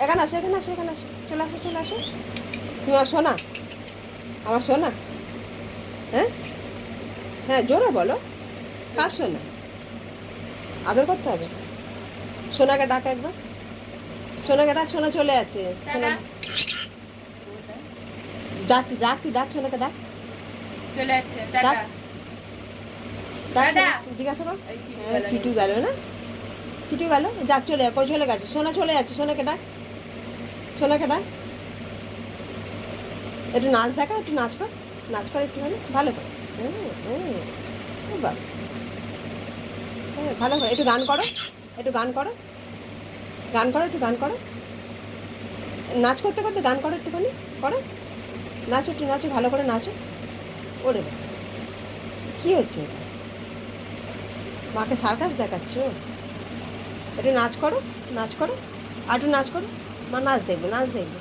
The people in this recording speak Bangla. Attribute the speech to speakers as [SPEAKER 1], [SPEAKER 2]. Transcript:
[SPEAKER 1] এখানে আসো, এখানে আসো, এখানে আসো, চলে আসো, চলে আসো। তুমি আমার সোনা, আমার সোনা। হ্যাঁ, হ্যাঁ, জোরে বলো। কার সোনা? আদর করতে হবে। সোনাকে ডাক একবার, সোনাকে ডাক, সোনা চলে আছে, সোনা
[SPEAKER 2] টাটা।
[SPEAKER 1] যাচ্ছে, ডাক, তুই ডাক, সোনাকে ডাক,
[SPEAKER 2] চলে যাচ্ছে,
[SPEAKER 1] ডাক,
[SPEAKER 2] টাটা।
[SPEAKER 1] ডাক
[SPEAKER 2] টাটা।
[SPEAKER 1] সোনা, জিজ্ঞাসা কর।
[SPEAKER 2] এই চিটু
[SPEAKER 1] হ্যাঁ,
[SPEAKER 2] গেল
[SPEAKER 1] চিটু
[SPEAKER 2] গেছে।
[SPEAKER 1] গেল না, চিটু গেল, যাক, চলে কই চলে গেছে, সোনা চলে যাচ্ছে, সোনাকে ডাক, সোনাকে ডাক। একটু নাচ দেখা, একটু নাচ কর, নাচ কর একটুখানি ভালো করে। হ্যাঁ, হ্যাঁ, ও বাবা, হ্যাঁ, ভালো করে একটু গান করো, একটু গান করো, গান করো, একটু গান করো, নাচ করতে করতে গান করো একটুখানি, করো, নাচো, একটু নাচো, ভালো করে নাচো। ওরে বাবা, কী হচ্ছে এটা? মাকে সার্কাস দেখাচ্ছ? একটু নাচ করো, নাচ করো, আর একটু নাচ করো, মা নাচ দেখবে, নাচ দেখবে।